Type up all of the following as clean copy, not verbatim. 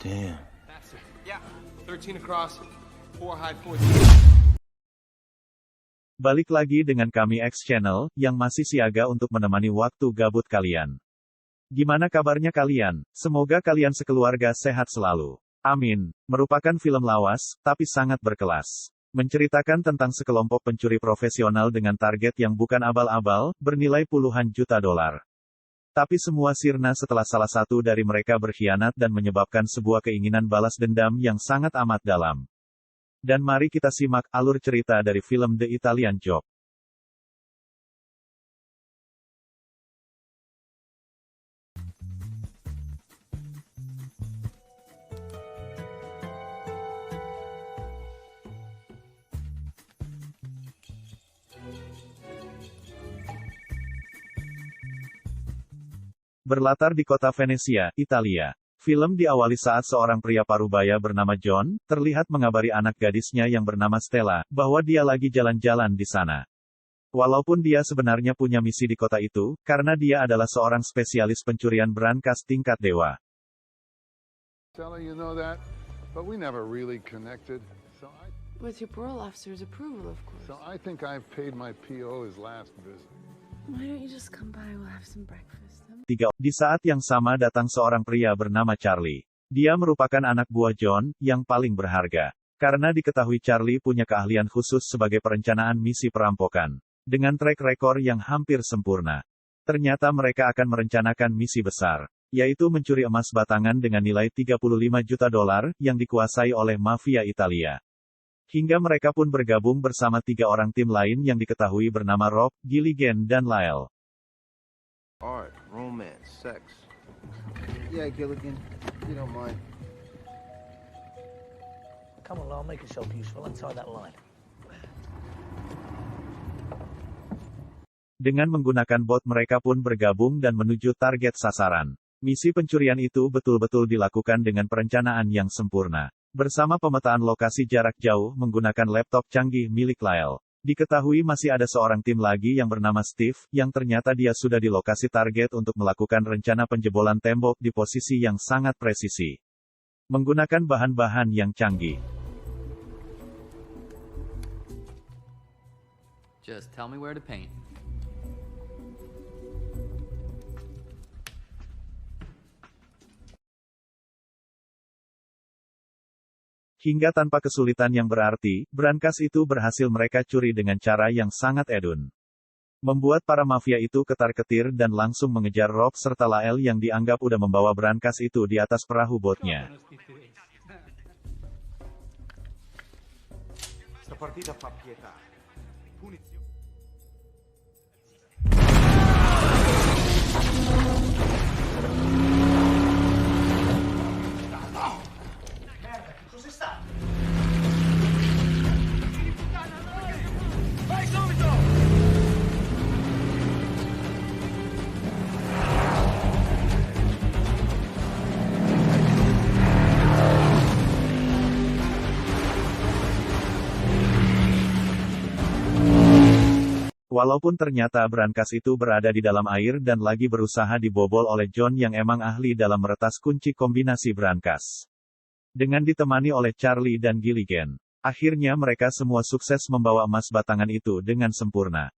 Damn. Yeah, 13 across, 4 high, 4 Balik lagi dengan kami X Channel, yang masih siaga untuk menemani waktu gabut kalian. Gimana kabarnya kalian? Semoga kalian sekeluarga sehat selalu. Amin. Merupakan film lawas, tapi sangat berkelas. Menceritakan tentang sekelompok pencuri profesional dengan target yang bukan abal-abal, bernilai puluhan juta dolar. Tapi semua sirna setelah salah satu dari mereka berkhianat dan menyebabkan sebuah keinginan balas dendam yang sangat amat dalam. Dan mari kita simak alur cerita dari film The Italian Job. Berlatar di kota Venesia, Italia. Film diawali saat seorang pria parubaya bernama John, terlihat mengabari anak gadisnya yang bernama Stella, bahwa dia lagi jalan-jalan di sana. Walaupun dia sebenarnya punya misi di kota itu, karena dia adalah seorang spesialis pencurian brankas tingkat dewa. Stella, you know that, but we never really connected. With your parole officer's approval, of course. So I think I've paid my PO his last visit. Why don't you just come by? We'll have some breakfast. 3. Di saat yang sama datang seorang pria bernama Charlie. Dia merupakan anak buah John, yang paling berharga. Karena diketahui Charlie punya keahlian khusus sebagai perencanaan misi perampokan. Dengan track record yang hampir sempurna. Ternyata mereka akan merencanakan misi besar. Yaitu mencuri emas batangan dengan nilai 35 juta dolar, yang dikuasai oleh mafia Italia. Hingga mereka pun bergabung bersama 3 orang tim lain yang diketahui bernama Rob, Gilligan dan Lyle. Art, romance, sex. Yeah, Gilligan, you don't mind. Come on, Lyle, make yourself useful. Untie that line. Dengan menggunakan bot mereka pun bergabung dan menuju target sasaran. Misi pencurian itu betul-betul dilakukan dengan perencanaan yang sempurna. Bersama pemetaan lokasi jarak jauh menggunakan laptop canggih milik Lyle. Diketahui masih ada seorang tim lagi yang bernama Steve, yang ternyata dia sudah di lokasi target untuk melakukan rencana penjebolan tembok di posisi yang sangat presisi. Menggunakan bahan-bahan yang canggih. Just tell me where to paint. Hingga tanpa kesulitan yang berarti, brankas itu berhasil mereka curi dengan cara yang sangat edun. Membuat para mafia itu ketar-ketir dan langsung mengejar Rob serta Lyle yang dianggap udah membawa brankas itu di atas perahu botnya. Walaupun ternyata brankas itu berada di dalam air dan lagi berusaha dibobol oleh John yang emang ahli dalam meretas kunci kombinasi brankas. Dengan ditemani oleh Charlie dan Gilligan, akhirnya mereka semua sukses membawa emas batangan itu dengan sempurna.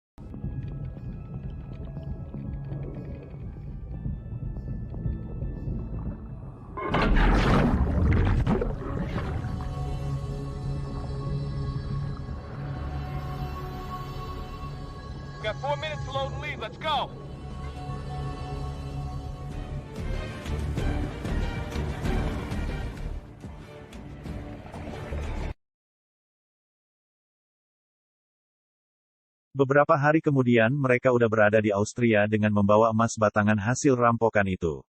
Got 4 minutes to load and leave. Let's go. Beberapa hari kemudian mereka udah berada di Austria dengan membawa emas batangan hasil rampokan itu.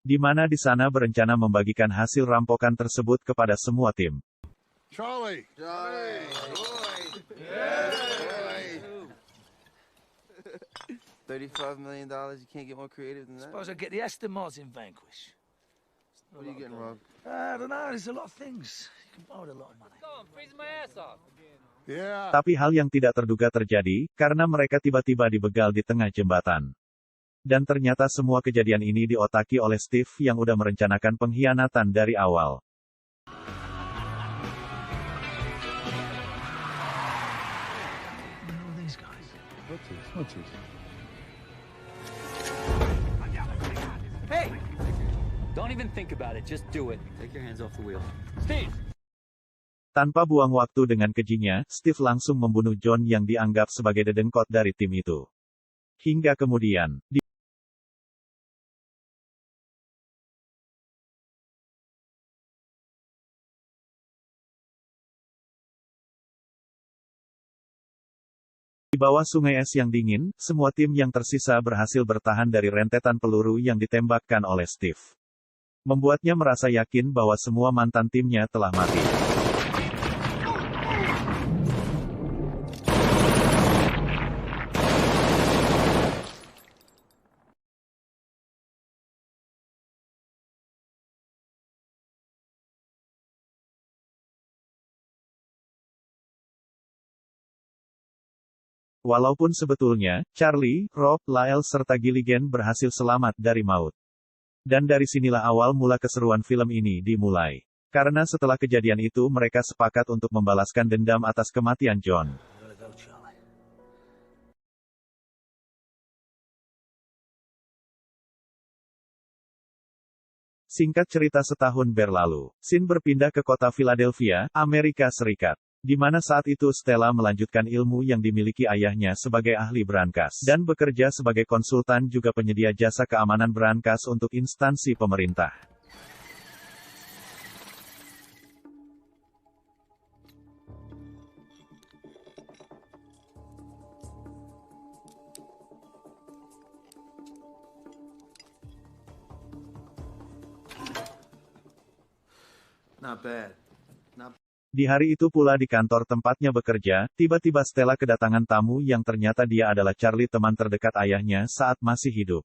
Di mana di sana berencana membagikan hasil rampokan tersebut kepada semua tim. Charlie! Johnny, $35 million, you can't get more creative than that? Suppose I get the Aston Martin Vanquish. What are you getting, Rob? I don't know, there's a lot of things. You can buy with a lot of money. I'm freezing my ass off. Yeah. Tapi hal yang tidak terduga terjadi, karena mereka tiba-tiba dibegal di tengah jembatan. Dan ternyata semua kejadian ini diotaki oleh Steve yang udah merencanakan pengkhianatan dari awal. Hey! Don't even think about it, just do it. Take your hands off the wheel. Steve! Tanpa buang waktu dengan kejinya, Steve langsung membunuh John yang dianggap sebagai dedengkot dari tim itu. Hingga kemudian, di bawah sungai es yang dingin, semua tim yang tersisa berhasil bertahan dari rentetan peluru yang ditembakkan oleh Steve. Membuatnya merasa yakin bahwa semua mantan timnya telah mati. Walaupun sebetulnya, Charlie, Rob, Lyle serta Gilligan berhasil selamat dari maut. Dan dari sinilah awal mula keseruan film ini dimulai. Karena setelah kejadian itu mereka sepakat untuk membalaskan dendam atas kematian John. Singkat cerita setahun berlalu, Sin berpindah ke kota Philadelphia, Amerika Serikat. Di mana saat itu Stella melanjutkan ilmu yang dimiliki ayahnya sebagai ahli brankas, dan bekerja sebagai konsultan juga penyedia jasa keamanan brankas untuk instansi pemerintah. Not bad. Di hari itu pula di kantor tempatnya bekerja, tiba-tiba Stella kedatangan tamu yang ternyata dia adalah Charlie, teman terdekat ayahnya saat masih hidup.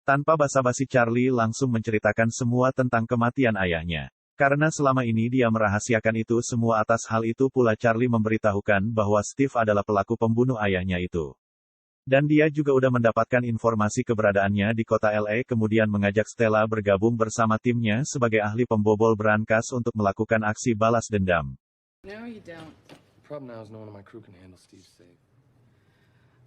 Tanpa basa-basi Charlie langsung menceritakan semua tentang kematian ayahnya. Karena selama ini dia merahasiakan itu semua, atas hal itu pula Charlie memberitahukan bahwa Steve adalah pelaku pembunuh ayahnya itu. Dan dia juga udah mendapatkan informasi keberadaannya di kota LA, kemudian mengajak Stella bergabung bersama timnya sebagai ahli pembobol brankas untuk melakukan aksi balas dendam. No, you don't. The problem now is no one on my crew can handle Steve's safe.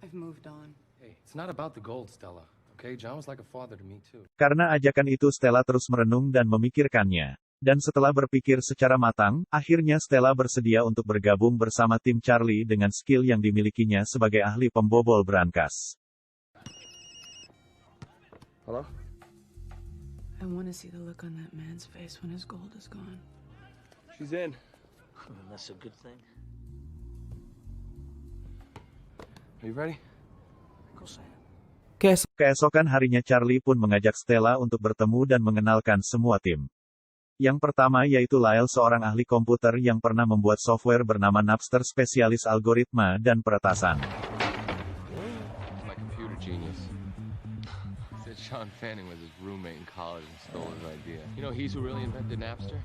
I've moved on. Hey, it's not about the gold, Stella. Okay, John was like a father to me too. Karena ajakan itu Stella terus merenung dan memikirkannya. Dan setelah berpikir secara matang, akhirnya Stella bersedia untuk bergabung bersama tim Charlie dengan skill yang dimilikinya sebagai ahli pembobol brankas. Hello? I want to see the look on that man's face when his gold is gone. She's in. That's a good thing. Are you ready? Of course I am. Keesokan harinya Charlie pun mengajak Stella untuk bertemu dan mengenalkan semua tim. Yang pertama yaitu Lyle, seorang ahli komputer yang pernah membuat software bernama Napster, spesialis algoritma dan peretasan. My computer genius. Said Sean Fanning was his roommate in college and stole his idea. You know he's who really invented Napster?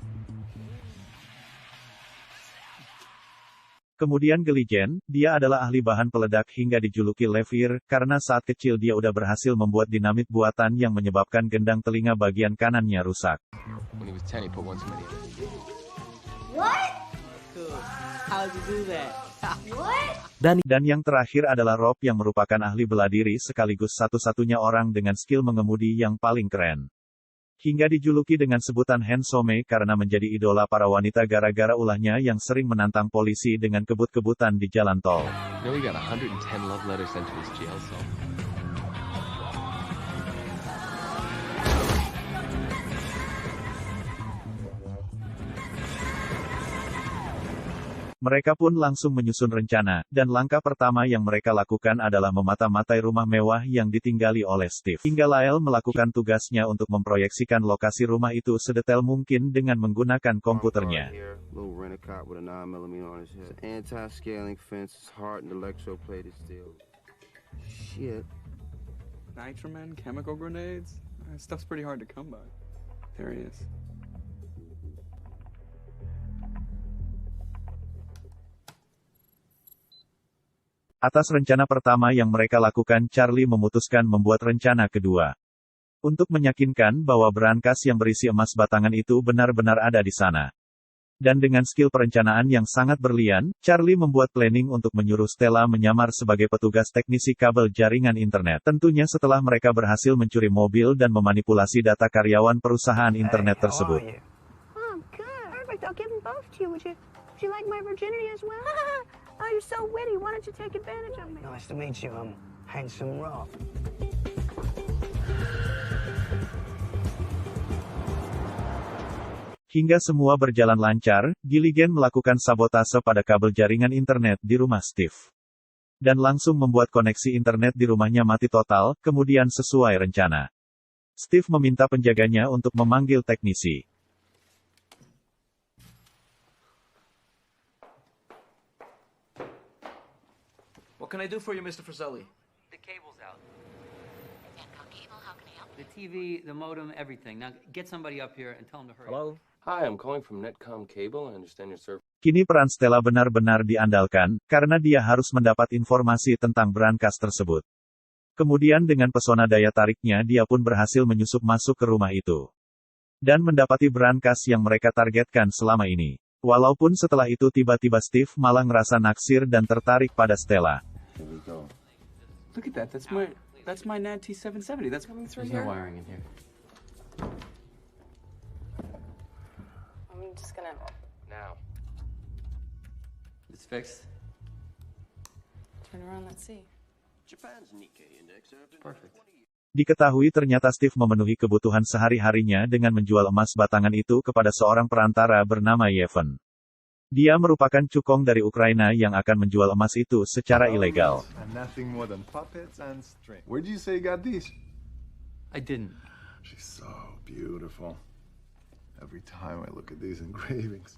Kemudian Gilligan, dia adalah ahli bahan peledak hingga dijuluki Levir, karena saat kecil dia udah berhasil membuat dinamit buatan yang menyebabkan gendang telinga bagian kanannya rusak. When he was 10, he put one too many. What? How'd you do that? What? Dan yang terakhir adalah Rob yang merupakan ahli bela diri sekaligus satu-satunya orang dengan skill mengemudi yang paling keren. Hingga dijuluki dengan sebutan Handsome karena menjadi idola para wanita gara-gara ulahnya yang sering menantang polisi dengan kebut-kebutan di jalan tol. You know he got 110 love letters sent to his jail cell. Mereka pun langsung menyusun rencana, dan langkah pertama yang mereka lakukan adalah memata-matai rumah mewah yang ditinggali oleh Steve. Hingga Lyle melakukan tugasnya untuk memproyeksikan lokasi rumah itu sedetail mungkin dengan menggunakan komputernya. Little rent-a-cop with a 9mm on his head. Anti-scaling fence is hardened electroplated steel. Shit. Nitromen, chemical grenades? That stuff's pretty hard to come by. There he is. Atas rencana pertama yang mereka lakukan, Charlie memutuskan membuat rencana kedua. Untuk meyakinkan bahwa brankas yang berisi emas batangan itu benar-benar ada di sana. Dan dengan skill perencanaan yang sangat berlian, Charlie membuat planning untuk menyuruh Stella menyamar sebagai petugas teknisi kabel jaringan internet. Tentunya setelah mereka berhasil mencuri mobil dan memanipulasi data karyawan perusahaan internet tersebut. Oh, good. Perfect. I'll give them both to you. Would you like my virginity as well? Oh, you're so witty. Why don't you take advantage of me? Nice to meet you, Handsome Rob. Hingga semua berjalan lancar, Gilligan melakukan sabotase pada kabel jaringan internet di rumah Steve. Dan langsung membuat koneksi internet di rumahnya mati total, kemudian sesuai rencana. Steve meminta penjaganya untuk memanggil teknisi. What can I do for you, Mr. Frizzelli? The cable's out. Cable, how can I help? The TV, the modem, everything. Now get somebody up here and tell them to hurry. Hello? Hi, I'm calling from Netcom Cable. I understand your service. Kini peran Stella benar-benar diandalkan, karena dia harus mendapat informasi tentang brankas tersebut. Kemudian dengan pesona daya tariknya dia pun berhasil menyusup masuk ke rumah itu. Dan mendapati brankas yang mereka targetkan selama ini. Walaupun setelah itu tiba-tiba Steve malah ngerasa naksir dan tertarik pada Stella. Here we go. Look at that. That's my NAD T770. That's coming through There's here. no wiring in here. I'm just gonna... Now. It's fixed. Turn around, let's see. Japan's Nikkei index after Perfect. Diketahui ternyata Steve memenuhi kebutuhan sehari-harinya dengan menjual emas batangan itu kepada seorang perantara bernama Yevhen. Dia merupakan cukong dari Ukraina yang akan menjual emas itu secara ilegal. And nothing more than puppets and string. Where did you say you got these? I didn't. She's so beautiful. Every time I look at these engravings.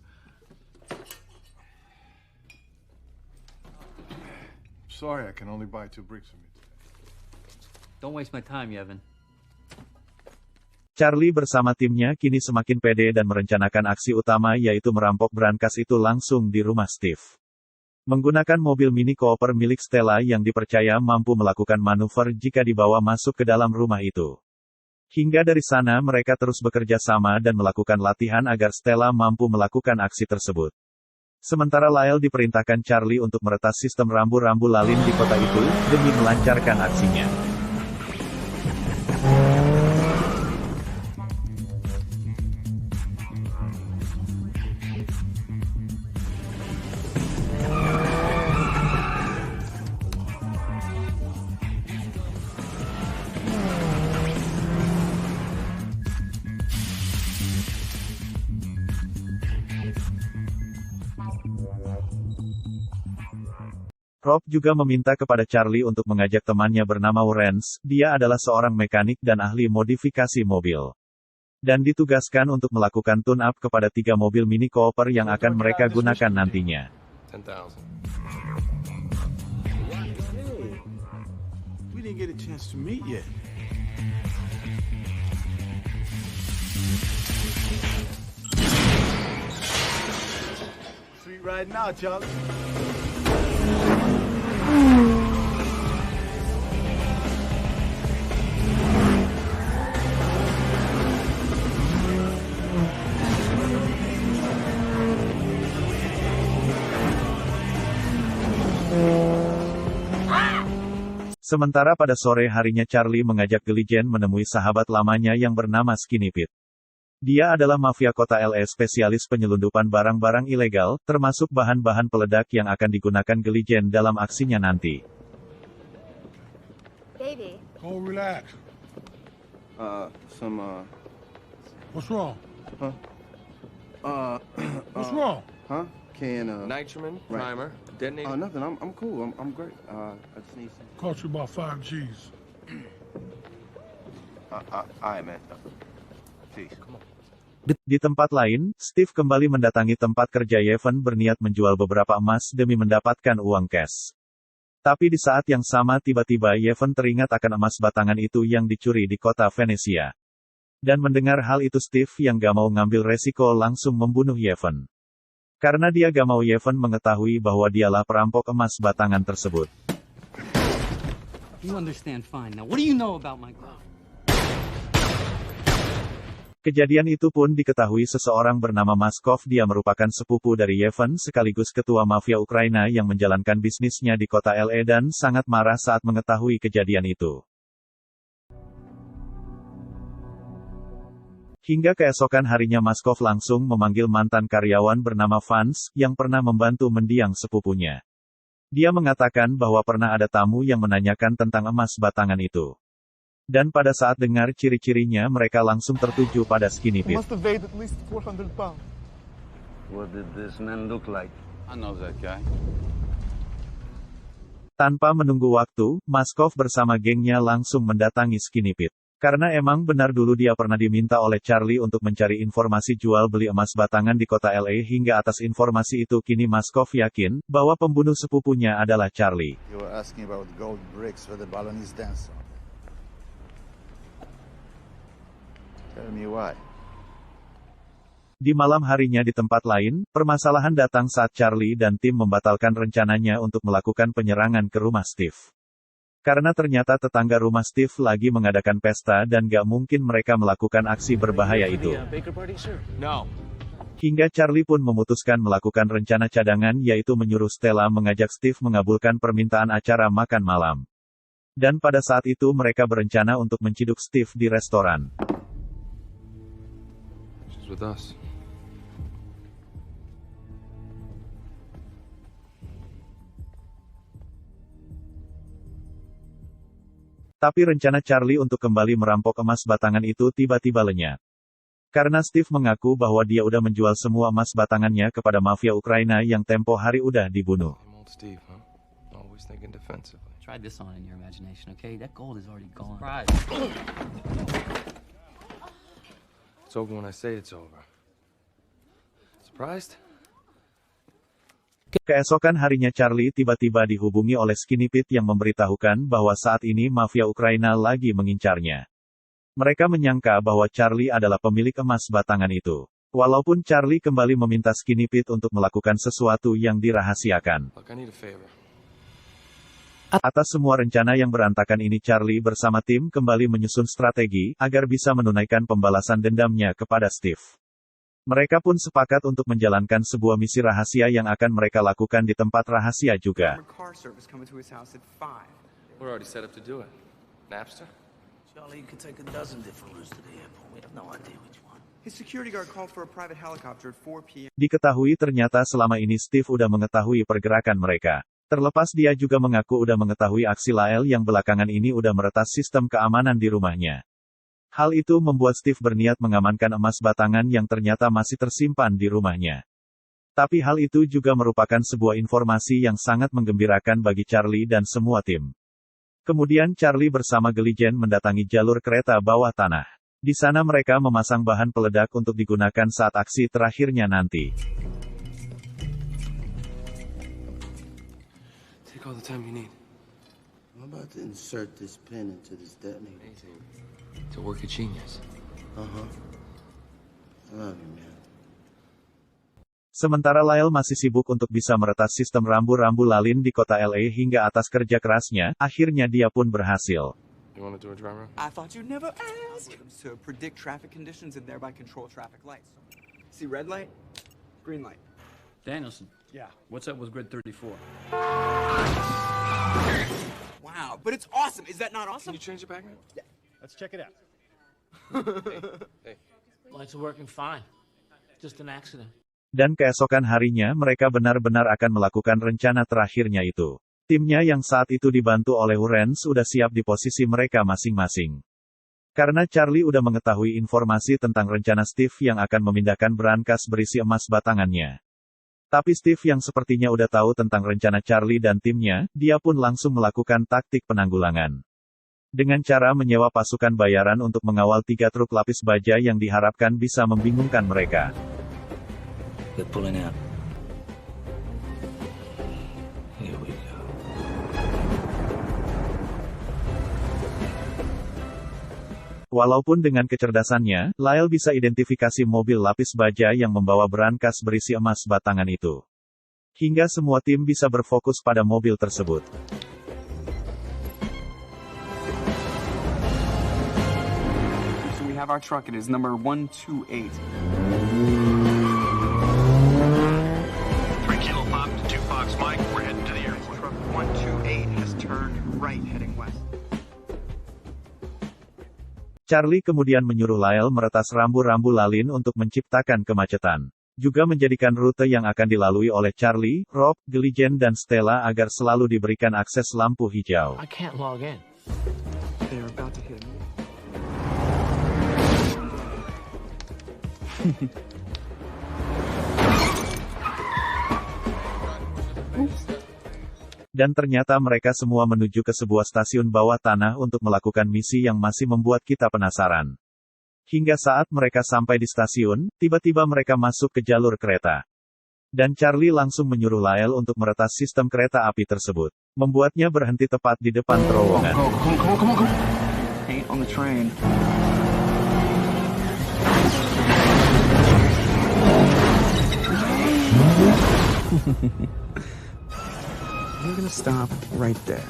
Sorry, I can only buy 2 bricks from you today. Don't waste my time, Yevhen. Charlie bersama timnya kini semakin pede dan merencanakan aksi utama yaitu merampok brankas itu langsung di rumah Steve. Menggunakan mobil Mini Cooper milik Stella yang dipercaya mampu melakukan manuver jika dibawa masuk ke dalam rumah itu. Hingga dari sana mereka terus bekerja sama dan melakukan latihan agar Stella mampu melakukan aksi tersebut. Sementara Lyle diperintahkan Charlie untuk meretas sistem rambu-rambu lalin di kota itu, demi melancarkan aksinya. Rob juga meminta kepada Charlie untuk mengajak temannya bernama Lawrence, dia adalah seorang mekanik dan ahli modifikasi mobil. Dan ditugaskan untuk melakukan tune-up kepada 3 mobil Mini Cooper yang akan mereka gunakan nantinya. 10,000. We didn't get a chance to meet yet. Sweet ride now, Charlie. Sementara pada sore harinya Charlie mengajak Gilligan menemui sahabat lamanya yang bernama Skinny Pete. Dia adalah mafia kota LA spesialis penyelundupan barang-barang ilegal, termasuk bahan-bahan peledak yang akan digunakan Gilligan dalam aksinya nanti. Baby. Oh, relax. What's wrong? Huh? What's wrong? Huh? Nitrogen, primer, detonator. Oh, nothing. I'm cool. I'm great. I just need some. Cost you about 5 G's. All right, man. Peace. Come on. Di tempat lain, Steve kembali mendatangi tempat kerja Yevhen berniat menjual beberapa emas demi mendapatkan uang cash. Tapi di saat yang sama tiba-tiba Yevhen teringat akan emas batangan itu yang dicuri di kota Venesia. Dan mendengar hal itu Steve yang gak mau ngambil resiko langsung membunuh Yevhen. Karena dia gak mau Yevhen mengetahui bahwa dialah perampok emas batangan tersebut. You understand fine. Now, what do you know about my glove? Kejadian itu pun diketahui seseorang bernama Maskov. Dia merupakan sepupu dari Yevhen sekaligus ketua mafia Ukraina yang menjalankan bisnisnya di kota LA dan sangat marah saat mengetahui kejadian itu. Hingga keesokan harinya Maskov langsung memanggil mantan karyawan bernama Vance, yang pernah membantu mendiang sepupunya. Dia mengatakan bahwa pernah ada tamu yang menanyakan tentang emas batangan itu. Dan pada saat dengar ciri-cirinya mereka langsung tertuju pada Skinny Pete. Must have weighed at least 400 pounds. What did this man look like? I know that guy. Tanpa menunggu waktu, Maskov bersama gengnya langsung mendatangi Skinny Pete. Karena emang benar dulu dia pernah diminta oleh Charlie untuk mencari informasi jual beli emas batangan di kota LA. Hingga atas informasi itu kini Maskov yakin bahwa pembunuh sepupunya adalah Charlie. You were asking about gold bricks for the Balinese dancer. Tell me why. Di malam harinya di tempat lain, permasalahan datang saat Charlie dan tim membatalkan rencananya untuk melakukan penyerangan ke rumah Steve. Karena ternyata tetangga rumah Steve lagi mengadakan pesta dan gak mungkin mereka melakukan aksi berbahaya itu. Hingga Charlie pun memutuskan melakukan rencana cadangan, yaitu menyuruh Stella mengajak Steve mengabulkan permintaan acara makan malam. Dan pada saat itu mereka berencana untuk menciduk Steve di restoran. With us. Tapi rencana Charlie untuk kembali merampok emas batangan itu tiba-tiba lenyap. Karena Steve mengaku bahwa dia udah menjual semua emas batangannya kepada mafia Ukraina yang tempo hari udah dibunuh. Steve, huh? Always thinking defensively. Try this on in your imagination, okay? That gold is already gone. It's over when I say it's over. Surprised? Keesokan harinya Charlie tiba-tiba dihubungi oleh Skinny Pete yang memberitahukan bahwa saat ini mafia Ukraina lagi mengincarnya. Mereka menyangka bahwa Charlie adalah pemilik emas batangan itu. Walaupun Charlie kembali meminta Skinny Pete untuk melakukan sesuatu yang dirahasiakan. Look, I need a favor. Atas semua rencana yang berantakan ini Charlie bersama tim kembali menyusun strategi, agar bisa menunaikan pembalasan dendamnya kepada Steve. Mereka pun sepakat untuk menjalankan sebuah misi rahasia yang akan mereka lakukan di tempat rahasia juga. We're already set up to do it. Napster? Charlie, you could take a dozen different routes to the airport. We have no idea which one. His security guard called for a private helicopter at 4 p.m. Diketahui ternyata selama ini Steve udah mengetahui pergerakan mereka. Terlepas dia juga mengaku udah mengetahui aksi Lael yang belakangan ini udah meretas sistem keamanan di rumahnya. Hal itu membuat Steve berniat mengamankan emas batangan yang ternyata masih tersimpan di rumahnya. Tapi hal itu juga merupakan sebuah informasi yang sangat menggembirakan bagi Charlie dan semua tim. Kemudian Charlie bersama Gelijen mendatangi jalur kereta bawah tanah. Di sana mereka memasang bahan peledak untuk digunakan saat aksi terakhirnya nanti. Take all the time you need. I'm about to insert this pin into this detonator. Amazing. To work a genius. Uh-huh. I love you, man. Sementara Lyle masih sibuk untuk bisa meretas sistem rambu-rambu lalin di kota LA hingga atas kerja kerasnya, akhirnya dia pun berhasil. You want to do a dry run? I thought you'd never ask. To predict traffic conditions and thereby control traffic lights. See red light, green light. Danielson. Yeah. What's up with grid 34? Wow, but it's awesome. Is that not awesome? Can you change it back? Yeah. Let's check it out. Hey. Lights are working fine. Just an accident. Dan keesokan harinya mereka benar-benar akan melakukan rencana terakhirnya itu. Timnya yang saat itu dibantu oleh Urens sudah siap di posisi mereka masing-masing. Karena Charlie udah mengetahui informasi tentang rencana Steve yang akan memindahkan brankas berisi emas batangannya. Tapi Steve yang sepertinya udah tahu tentang rencana Charlie dan timnya, dia pun langsung melakukan taktik penanggulangan. Dengan cara menyewa pasukan bayaran untuk mengawal 3 truk lapis baja yang diharapkan bisa membingungkan mereka. They're pulling out. Here we go. Walaupun dengan kecerdasannya, Lyle bisa identifikasi mobil lapis baja yang membawa brankas berisi emas batangan itu. Hingga semua tim bisa berfokus pada mobil tersebut. have our truck. It is number 128. 3 Kilo Pop to 2 Fox Mike. We're heading to the airport. Truck 128 has turned right heading west. Charlie kemudian menyuruh Lyle meretas rambu-rambu lalin untuk menciptakan kemacetan. Juga menjadikan rute yang akan dilalui oleh Charlie, Rob, Gilligan dan Stella agar selalu diberikan akses lampu hijau. I can't log in. They're about to hit me. Dan ternyata mereka semua menuju ke sebuah stasiun bawah tanah untuk melakukan misi yang masih membuat kita penasaran. Hingga saat mereka sampai di stasiun, tiba-tiba mereka masuk ke jalur kereta. Dan Charlie langsung menyuruh Lyle untuk meretas sistem kereta api tersebut. Membuatnya berhenti tepat di depan terowongan. Come on. Ain't on the train. We're gonna stop right there.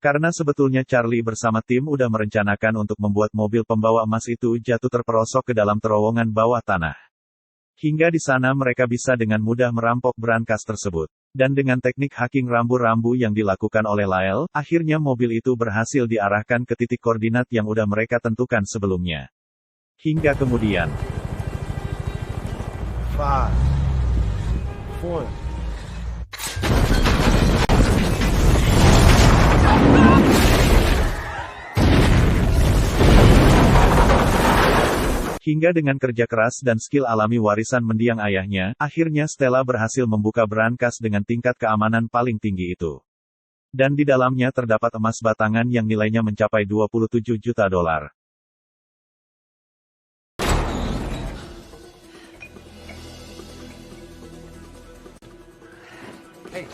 Karena sebetulnya Charlie bersama tim udah merencanakan untuk membuat mobil pembawa emas itu jatuh terperosok ke dalam terowongan bawah tanah. Hingga di sana mereka bisa dengan mudah merampok brankas tersebut. Dan dengan teknik hacking rambu-rambu yang dilakukan oleh Lyle, akhirnya mobil itu berhasil diarahkan ke titik koordinat yang udah mereka tentukan sebelumnya. Hingga kemudian. 5, 4. Hingga dengan kerja keras dan skill alami warisan mendiang ayahnya, akhirnya Stella berhasil membuka brankas dengan tingkat keamanan paling tinggi itu. Dan di dalamnya terdapat emas batangan yang nilainya mencapai $27 juta. Hey.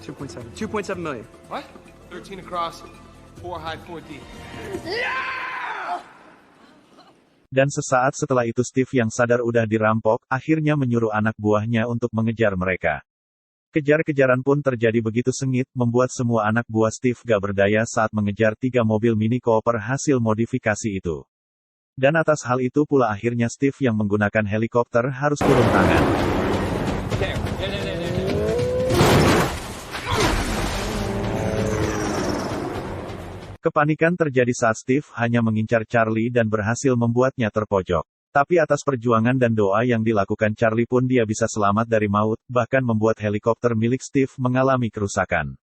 2.7 million. What? 13 across, 4 high, 4 deep. Dan sesaat setelah itu Steve yang sadar udah dirampok, akhirnya menyuruh anak buahnya untuk mengejar mereka. Kejar-kejaran pun terjadi begitu sengit, membuat semua anak buah Steve gak berdaya saat mengejar 3 mobil Mini Cooper hasil modifikasi itu. Dan atas hal itu pula akhirnya Steve yang menggunakan helikopter harus turun tangan. Kepanikan terjadi saat Steve hanya mengincar Charlie dan berhasil membuatnya terpojok. Tapi atas perjuangan dan doa yang dilakukan Charlie pun dia bisa selamat dari maut, bahkan membuat helikopter milik Steve mengalami kerusakan.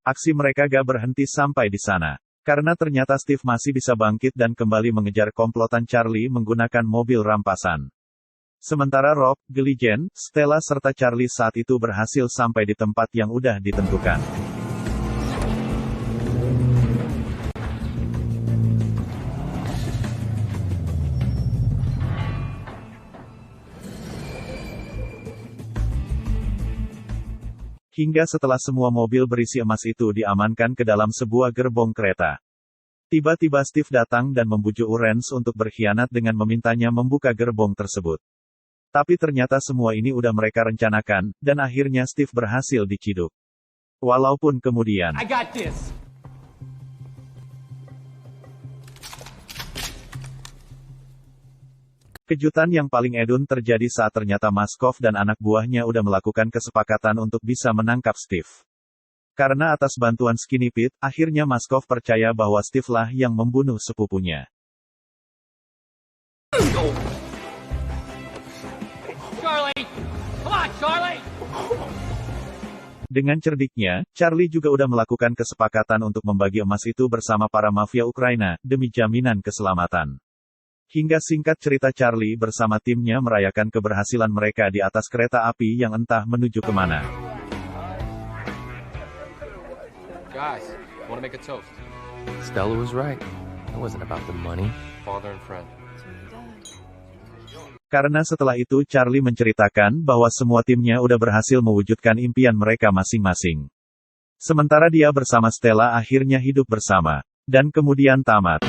Aksi mereka gak berhenti sampai di sana. Karena ternyata Steve masih bisa bangkit dan kembali mengejar komplotan Charlie menggunakan mobil rampasan. Sementara Rob, Gilligan, Stella serta Charlie saat itu berhasil sampai di tempat yang udah ditentukan. Hingga setelah semua mobil berisi emas itu diamankan ke dalam sebuah gerbong kereta. Tiba-tiba Steve datang dan membujuk Urens untuk berkhianat dengan memintanya membuka gerbong tersebut. Tapi ternyata semua ini udah mereka rencanakan, dan akhirnya Steve berhasil diciduk. Walaupun kemudian... I got this. Kejutan yang paling edun terjadi saat ternyata Maskov dan anak buahnya udah melakukan kesepakatan untuk bisa menangkap Steve. Karena atas bantuan Skinny Pete, akhirnya Maskov percaya bahwa Steve lah yang membunuh sepupunya. Charlie! Come on, Charlie! Dengan cerdiknya, Charlie juga udah melakukan kesepakatan untuk membagi emas itu bersama para mafia Ukraina, demi jaminan keselamatan. Hingga singkat cerita Charlie bersama timnya merayakan keberhasilan mereka di atas kereta api yang entah menuju kemana. Guys, want to make a toast? Stella was right. It wasn't about the money. Father and friend. Karena setelah itu Charlie menceritakan bahwa semua timnya udah berhasil mewujudkan impian mereka masing-masing. Sementara dia bersama Stella akhirnya hidup bersama. Dan kemudian tamat.